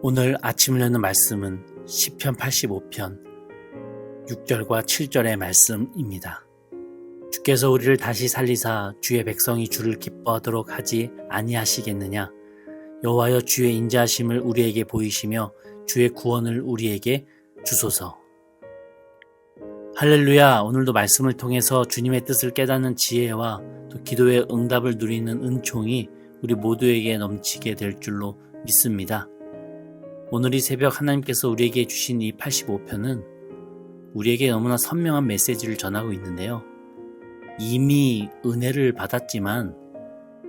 오늘 아침을 여는 말씀은 시편 85편 6절과 7절의 말씀입니다. 주께서 우리를 다시 살리사 주의 백성이 주를 기뻐하도록 하지 아니하시겠느냐. 여호와여 주의 인자하심을 우리에게 보이시며 주의 구원을 우리에게 주소서. 할렐루야. 오늘도 말씀을 통해서 주님의 뜻을 깨닫는 지혜와 또 기도의 응답을 누리는 은총이 우리 모두에게 넘치게 될 줄로 믿습니다. 오늘 이 새벽 하나님께서 우리에게 주신 이 85편은 우리에게 너무나 선명한 메시지를 전하고 있는데요. 이미 은혜를 받았지만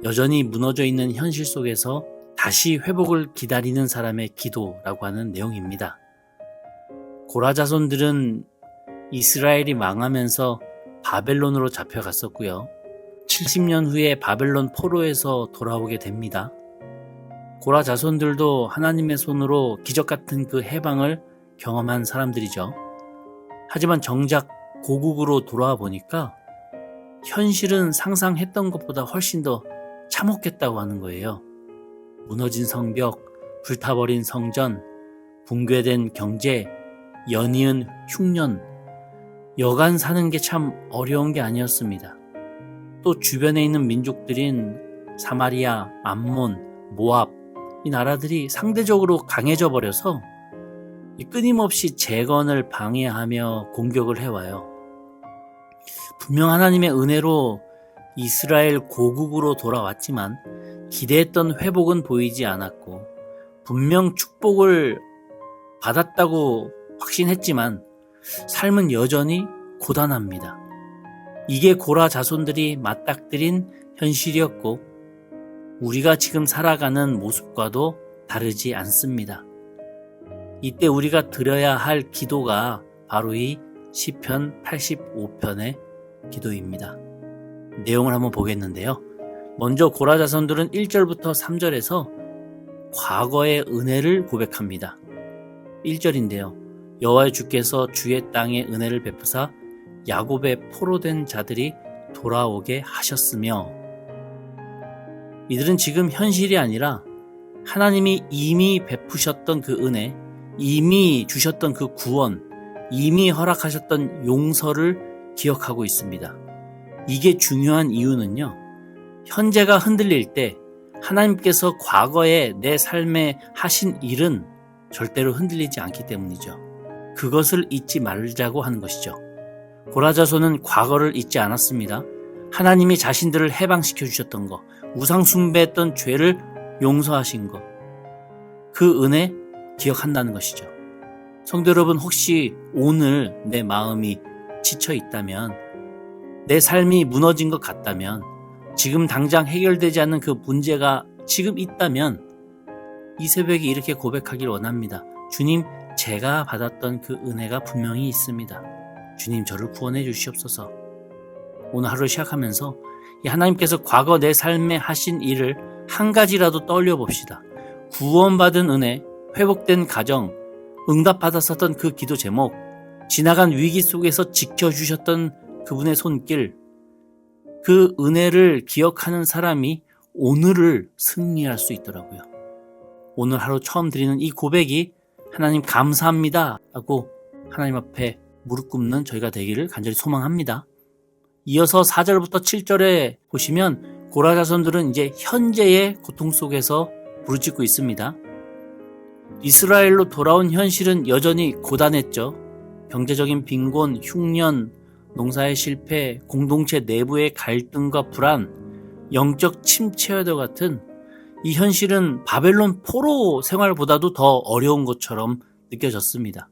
여전히 무너져 있는 현실 속에서 다시 회복을 기다리는 사람의 기도라고 하는 내용입니다. 고라 자손들은 이스라엘이 망하면서 바벨론으로 잡혀갔었고요. 70년 후에 바벨론 포로에서 돌아오게 됩니다. 고라 자손들도 하나님의 손으로 기적 같은 그 해방을 경험한 사람들이죠. 하지만 정작 고국으로 돌아와 보니까 현실은 상상했던 것보다 훨씬 더 참혹했다고 하는 거예요. 무너진 성벽, 불타버린 성전, 붕괴된 경제, 연이은 흉년, 여간 사는 게 참 어려운 게 아니었습니다. 또 주변에 있는 민족들인 사마리아, 암몬, 모압, 이 나라들이 상대적으로 강해져 버려서 끊임없이 재건을 방해하며 공격을 해와요. 분명 하나님의 은혜로 이스라엘 고국으로 돌아왔지만 기대했던 회복은 보이지 않았고 분명 축복을 받았다고 확신했지만 삶은 여전히 고단합니다. 이게 고라 자손들이 맞닥뜨린 현실이었고 우리가 지금 살아가는 모습과도 다르지 않습니다. 이때 우리가 드려야 할 기도가 바로 이 시편 85편의 기도입니다. 내용을 한번 보겠는데요. 먼저 고라 자손들은 1절부터 3절에서 과거의 은혜를 고백합니다. 1절인데요. 여호와의 주께서 주의 땅에 은혜를 베푸사 야곱의 포로된 자들이 돌아오게 하셨으며, 이들은 지금 현실이 아니라 하나님이 이미 베푸셨던 그 은혜, 이미 주셨던 그 구원, 이미 허락하셨던 용서를 기억하고 있습니다. 이게 중요한 이유는요. 현재가 흔들릴 때 하나님께서 과거에 내 삶에 하신 일은 절대로 흔들리지 않기 때문이죠. 그것을 잊지 말자고 하는 것이죠. 고라 자손은 과거를 잊지 않았습니다. 하나님이 자신들을 해방시켜 주셨던 것, 우상 숭배했던 죄를 용서하신 것, 그 은혜 기억한다는 것이죠. 성도 여러분, 혹시 오늘 내 마음이 지쳐 있다면, 내 삶이 무너진 것 같다면, 지금 당장 해결되지 않는 그 문제가 지금 있다면 이 새벽에 이렇게 고백하길 원합니다. 주님, 제가 받았던 그 은혜가 분명히 있습니다. 주님, 저를 구원해 주시옵소서. 오늘 하루 시작하면서 이 하나님께서 과거 내 삶에 하신 일을 한 가지라도 떠올려 봅시다. 구원받은 은혜, 회복된 가정, 응답받았었던 그 기도 제목, 지나간 위기 속에서 지켜주셨던 그분의 손길, 그 은혜를 기억하는 사람이 오늘을 승리할 수 있더라고요. 오늘 하루 처음 드리는 이 고백이 하나님 감사합니다 라고 하나님 앞에 무릎 꿇는 저희가 되기를 간절히 소망합니다. 이어서 4절부터 7절에 보시면 고라 자손들은 이제 현재의 고통 속에서 부르짖고 있습니다. 이스라엘로 돌아온 현실은 여전히 고단했죠. 경제적인 빈곤, 흉년, 농사의 실패, 공동체 내부의 갈등과 불안, 영적 침체와도 같은 이 현실은 바벨론 포로 생활보다도 더 어려운 것처럼 느껴졌습니다.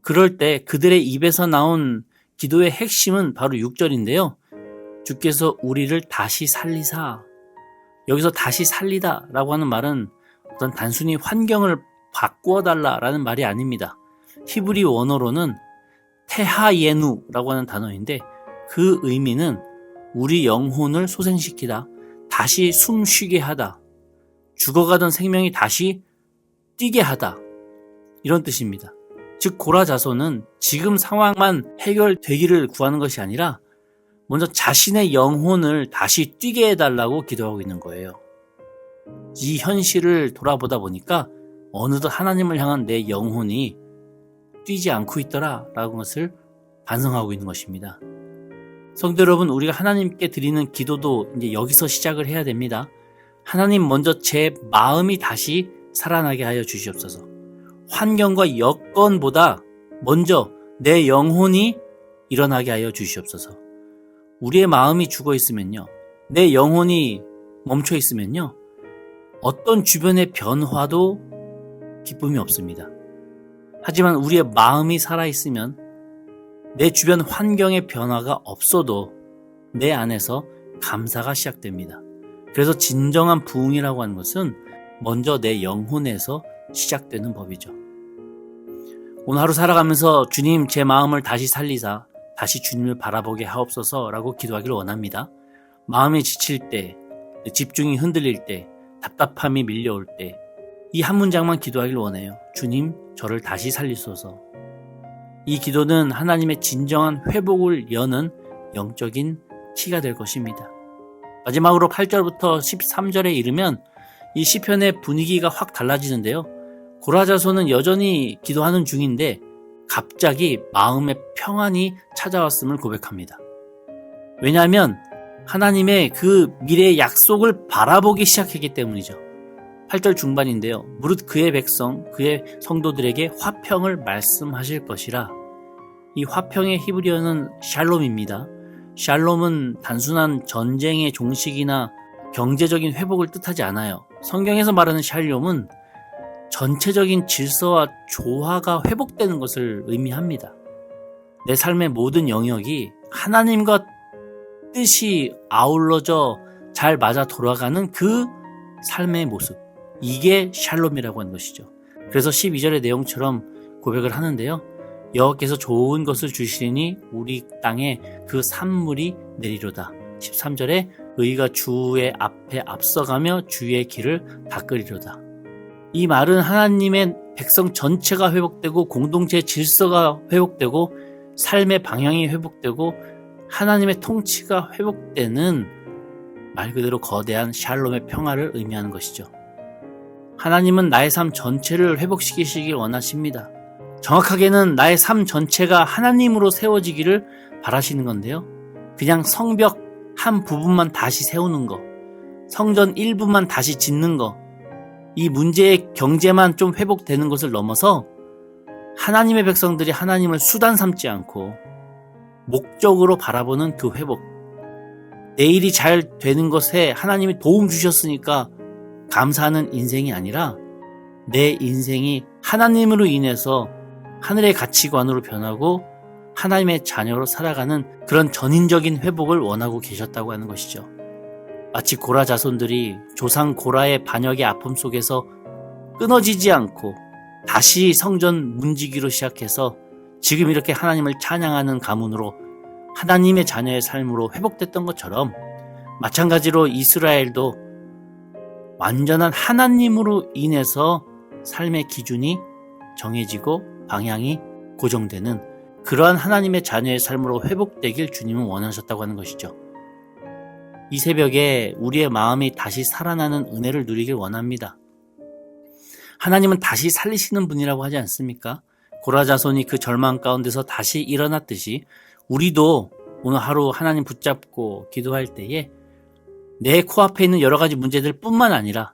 그럴 때 그들의 입에서 나온 기도의 핵심은 바로 6절인데요. 주께서 우리를 다시 살리사. 여기서 다시 살리다 라고 하는 말은 어떤 단순히 환경을 바꾸어 달라라는 말이 아닙니다. 히브리 원어로는 테하예누라고 하는 단어인데 그 의미는 우리 영혼을 소생시키다, 다시 숨쉬게 하다, 죽어가던 생명이 다시 뛰게 하다, 이런 뜻입니다. 즉 고라 자손은 지금 상황만 해결되기를 구하는 것이 아니라 먼저 자신의 영혼을 다시 뛰게 해달라고 기도하고 있는 거예요. 이 현실을 돌아보다 보니까 어느덧 하나님을 향한 내 영혼이 뛰지 않고 있더라 라는 것을 반성하고 있는 것입니다. 성도 여러분, 우리가 하나님께 드리는 기도도 이제 여기서 시작을 해야 됩니다. 하나님, 먼저 제 마음이 다시 살아나게 하여 주시옵소서. 환경과 여건보다 먼저 내 영혼이 일어나게 하여 주시옵소서. 우리의 마음이 죽어 있으면요, 내 영혼이 멈춰 있으면요, 어떤 주변의 변화도 기쁨이 없습니다. 하지만 우리의 마음이 살아있으면 내 주변 환경의 변화가 없어도 내 안에서 감사가 시작됩니다. 그래서 진정한 부흥이라고 하는 것은 먼저 내 영혼에서 시작되는 법이죠. 오늘 하루 살아가면서 주님, 제 마음을 다시 살리사 다시 주님을 바라보게 하옵소서라고 기도하기를 원합니다. 마음이 지칠 때, 집중이 흔들릴 때, 답답함이 밀려올 때 이 한 문장만 기도하기를 원해요. 주님, 저를 다시 살리소서. 이 기도는 하나님의 진정한 회복을 여는 영적인 키가 될 것입니다. 마지막으로 8절부터 13절에 이르면 이 시편의 분위기가 확 달라지는데요. 고라자손은 여전히 기도하는 중인데 갑자기 마음의 평안이 찾아왔음을 고백합니다. 왜냐하면 하나님의 그 미래의 약속을 바라보기 시작했기 때문이죠. 8절 중반인데요. 무릇 그의 백성, 그의 성도들에게 화평을 말씀하실 것이라. 이 화평의 히브리어는 샬롬입니다. 샬롬은 단순한 전쟁의 종식이나 경제적인 회복을 뜻하지 않아요. 성경에서 말하는 샬롬은 전체적인 질서와 조화가 회복되는 것을 의미합니다. 내 삶의 모든 영역이 하나님과 뜻이 아울러져 잘 맞아 돌아가는 그 삶의 모습, 이게 샬롬이라고 하는 것이죠. 그래서 12절의 내용처럼 고백을 하는데요. 여호와께서 좋은 것을 주시니 우리 땅에 그 산물이 내리로다. 13절에 의가 주의 앞에 앞서가며 주의 길을 닦으리로다. 이 말은 하나님의 백성 전체가 회복되고 공동체의 질서가 회복되고 삶의 방향이 회복되고 하나님의 통치가 회복되는 말 그대로 거대한 샬롬의 평화를 의미하는 것이죠. 하나님은 나의 삶 전체를 회복시키시길 원하십니다. 정확하게는 나의 삶 전체가 하나님으로 세워지기를 바라시는 건데요. 그냥 성벽 한 부분만 다시 세우는 거, 성전 일부만 다시 짓는 거, 이 문제의 경제만 좀 회복되는 것을 넘어서 하나님의 백성들이 하나님을 수단 삼지 않고 목적으로 바라보는 그 회복, 내일이 잘 되는 것에 하나님이 도움 주셨으니까 감사하는 인생이 아니라 내 인생이 하나님으로 인해서 하늘의 가치관으로 변하고 하나님의 자녀로 살아가는 그런 전인적인 회복을 원하고 계셨다고 하는 것이죠. 마치 고라 자손들이 조상 고라의 반역의 아픔 속에서 끊어지지 않고 다시 성전 문지기로 시작해서 지금 이렇게 하나님을 찬양하는 가문으로 하나님의 자녀의 삶으로 회복됐던 것처럼 마찬가지로 이스라엘도 완전한 하나님으로 인해서 삶의 기준이 정해지고 방향이 고정되는 그러한 하나님의 자녀의 삶으로 회복되길 주님은 원하셨다고 하는 것이죠. 이 새벽에 우리의 마음이 다시 살아나는 은혜를 누리길 원합니다. 하나님은 다시 살리시는 분이라고 하지 않습니까? 고라 자손이 그 절망 가운데서 다시 일어났듯이 우리도 오늘 하루 하나님 붙잡고 기도할 때에 내 코앞에 있는 여러 가지 문제들 뿐만 아니라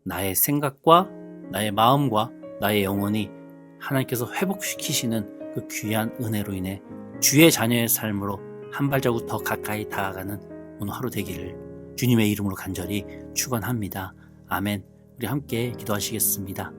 나의 생각과 나의 마음과 나의 영혼이 하나님께서 회복시키시는 그 귀한 은혜로 인해 주의 자녀의 삶으로 한 발자국 더 가까이 다가가는 오늘 하루 되기를 주님의 이름으로 간절히 축원합니다. 아멘. 우리 함께 기도하시겠습니다.